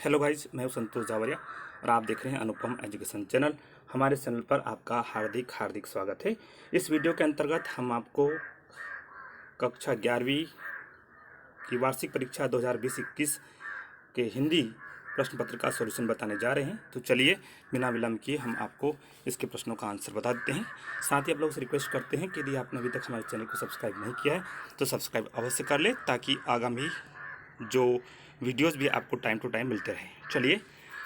Hello guys, मैं हूं संतोष जावरिया और आप देख रहे हैं अनुपम एजुकेशन चैनल। हमारे चैनल पर आपका हार्दिक हार्दिक स्वागत है। इस वीडियो के अंतर्गत हम आपको कक्षा 11वीं की वार्षिक परीक्षा 2020-21 के हिंदी प्रश्न पत्र का सॉल्यूशन बताने जा रहे हैं। तो चलिए बिना विलंब किए हम आपको इसके प्रश्नों का आंसर बता देते हैं। साथ ही आप लोगों से रिक्वेस्ट करते हैं कि यदि आपने अभी तक हमारे चैनल को सब्सक्राइब नहीं किया है तो सब्सक्राइब अवश्य कर ले, ताकि आगामी जो वीडियोस भी आपको टाइम टू टाइम मिलते रहे। चलिए,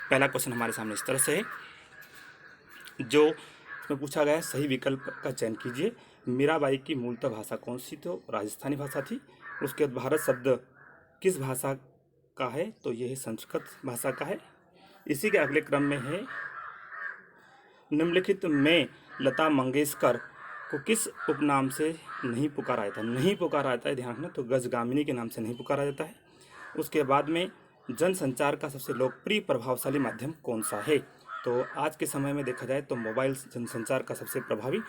पहला क्वेश्चन हमारे सामने इस तरह से है, जो इसमें पूछा गया है, सही विकल्प का चयन कीजिए। मीराबाई की मूलतः भाषा कौन सी? तो राजस्थानी भाषा थी। उसके बाद भारत शब्द किस भाषा का है? तो यह संस्कृत भाषा का है। इसी के अगले क्रम में है, निम्नलिखित में लता मंगेशकर को किस उपनाम से नहीं पुकारा जाता? नहीं पुकारा जाता है, ध्यान रखना, तो गजगामिनी के नाम से नहीं पुकारा जाता है। उसके बाद में जनसंचार का सबसे लोकप्रिय प्रभावशाली माध्यम कौन सा है? तो आज के समय में देखा जाए तो मोबाइल जनसंचार का सबसे प्रभावी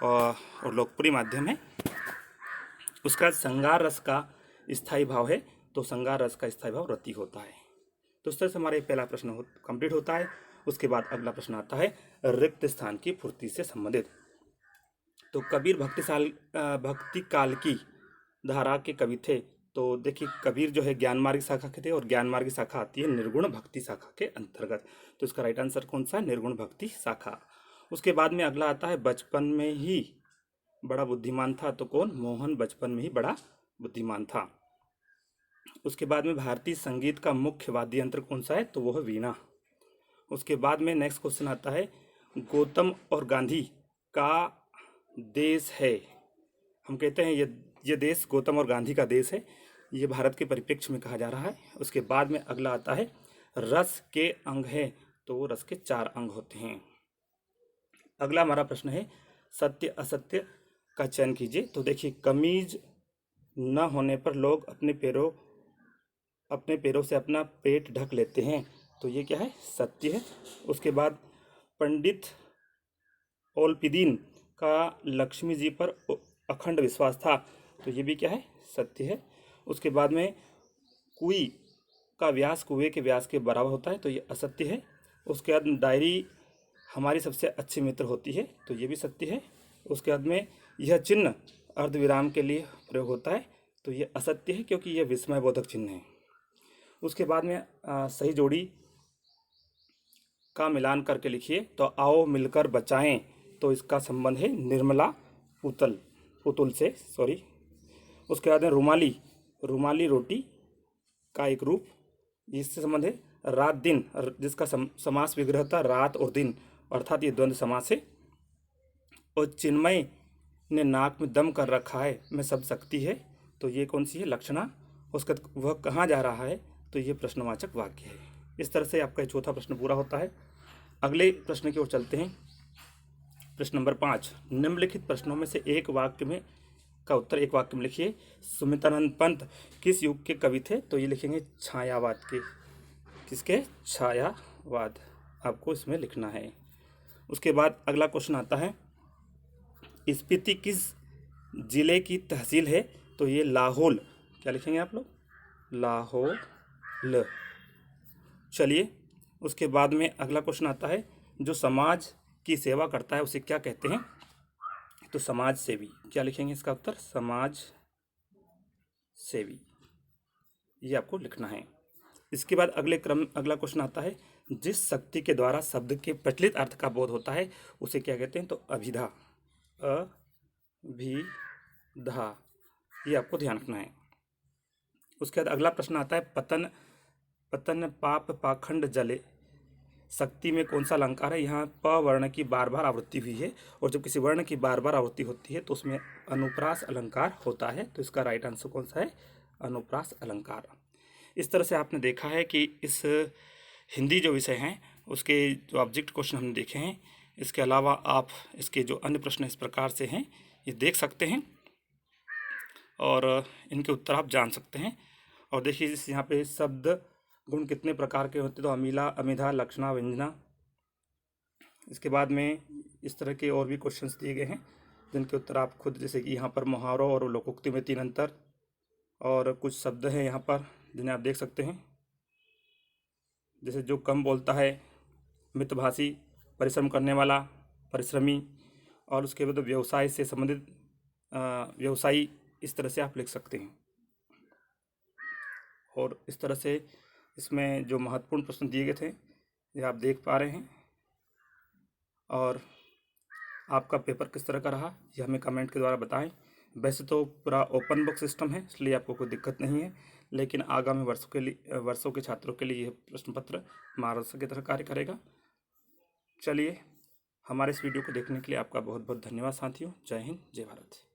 और लोकप्रिय माध्यम है। उसका श्रृंगार रस का स्थायी भाव है, तो श्रृंगार रस का स्थायी भाव रति होता है। तो इस तरह से हमारा ये पहला प्रश्न कंप्लीट होता है। उसके बाद अगला प्रश्न आता है रिक्त स्थान की पूर्ति से संबंधित। तो कबीर भक्ति काल की धारा के कवि थे। तो देखिए, कबीर जो है ज्ञान मार्ग शाखा के थे, और ज्ञान मार्ग शाखा आती है निर्गुण भक्ति शाखा के अंतर्गत। तो इसका राइट आंसर कौन सा है? निर्गुण भक्ति शाखा। उसके बाद में अगला आता है, बचपन में ही बड़ा बुद्धिमान था। तो कौन? मोहन बचपन में ही बड़ा बुद्धिमान था। उसके बाद में भारतीय संगीत का मुख्य वाद्य यंत्र कौन सा है? तो वो है वीणा। उसके बाद में नेक्स्ट क्वेश्चन आता है, गौतम और गांधी का देश है। हम कहते हैं ये देश गौतम और गांधी का देश है। ये भारत के परिप्रेक्ष्य में कहा जा रहा है। उसके बाद में अगला आता है, रस के अंग है। तो वो रस के 4 अंग होते हैं। अगला हमारा प्रश्न है, सत्य असत्य का चयन कीजिए। तो देखिए, कमीज न होने पर लोग अपने पैरों से अपना पेट ढक लेते हैं। तो ये क्या है? सत्य है। उसके बाद पंडित ओलपिदीन का लक्ष्मी जी पर अखंड विश्वास था। तो ये भी क्या है? सत्य है। उसके बाद में कुएं का व्यास कुएं के व्यास के बराबर होता है। तो ये असत्य है। उसके बाद डायरी हमारी सबसे अच्छी मित्र होती है। तो ये भी सत्य है। उसके बाद में यह चिन्ह अर्धविराम के लिए प्रयोग होता है। तो ये असत्य है, क्योंकि यह विस्मयबोधक चिन्ह है। उसके बाद में सही जोड़ी का मिलान करके लिखिए। तो आओ मिलकर बचाएं। तो इसका संबंध है निर्मला पुतुल से, सॉरी। उसके बाद में रुमाली रोटी का एक रूप, इससे संबंध है रात दिन, जिसका समास विग्रह था रात और दिन, अर्थात ये द्वंद्व समास है। और चिन्मय ने नाक में दम कर रखा है, में सब शक्ति है। तो ये कौन सी है? लक्षणा। उसका वह कहाँ जा रहा है? तो ये प्रश्नवाचक वाक्य है। इस तरह से आपका चौथा प्रश्न पूरा होता है। अगले प्रश्न की ओर चलते हैं। प्रश्न नंबर 5, निम्नलिखित प्रश्नों में से एक वाक्य में लिखिए। सुमित्रानंद पंत किस युग के कवि थे? तो ये लिखेंगे छायावाद के। किसके? छायावाद। आपको इसमें लिखना है। उसके बाद अगला क्वेश्चन आता है, स्पीति किस जिले की तहसील है? तो ये लाहौल। क्या लिखेंगे आप लोग? लाहौल। चलिए, उसके बाद में अगला क्वेश्चन आता है, जो समाज की सेवा करता है उसे क्या कहते हैं? तो समाज सेवी। क्या लिखेंगे इसका उत्तर? समाज सेवी। ये आपको लिखना है। इसके बाद अगला क्वेश्चन आता है, जिस शक्ति के द्वारा शब्द के प्रचलित अर्थ का बोध होता है उसे क्या कहते हैं? तो अभिधा। अभिधा। ये आपको ध्यान रखना है। उसके बाद अगला प्रश्न आता है, पतन पाप पाखंड जले शक्ति में कौन सा अलंकार है? यहाँ प वर्ण की बार बार आवृत्ति हुई है, और जब किसी वर्ण की बार बार आवृत्ति होती है तो उसमें अनुप्रास अलंकार होता है। तो इसका राइट आंसर कौन सा है? अनुप्रास अलंकार। इस तरह से आपने देखा है कि इस हिंदी जो विषय हैं उसके जो ऑब्जेक्ट क्वेश्चन हमने देखे हैं। इसके अलावा आप इसके जो अन्य प्रश्न इस प्रकार से हैं, ये देख सकते हैं और इनके उत्तर आप जान सकते हैं। और देखिए, यहाँ पे शब्द गुण कितने प्रकार के होते हैं? तो अमीला, अमिधा, लक्षणा, व्यंजना। इसके बाद में इस तरह के और भी क्वेश्चंस दिए गए हैं, जिनके उत्तर आप खुद, जैसे कि यहाँ पर मुहावरों और लोकोक्ति में 3 अंतर, और कुछ शब्द हैं यहाँ पर जिन्हें आप देख सकते हैं। जैसे जो कम बोलता है, मितभाषी, परिश्रम करने वाला, परिश्रमी, और उसके बाद व्यवसाय से संबंधित व्यवसायी, इस तरह से आप लिख सकते हैं। और इस तरह से इसमें जो महत्वपूर्ण प्रश्न दिए गए थे ये आप देख पा रहे हैं। और आपका पेपर किस तरह का रहा ये हमें कमेंट के द्वारा बताएं। वैसे तो पूरा ओपन बुक सिस्टम है, इसलिए आपको कोई दिक्कत नहीं है, लेकिन आगामी वर्षों के छात्रों के लिए यह प्रश्न पत्र मार्गदर्शक की तरह कार्य करेगा। चलिए, हमारे इस वीडियो को देखने के लिए आपका बहुत बहुत धन्यवाद साथियों। जय हिंद, जय भारत।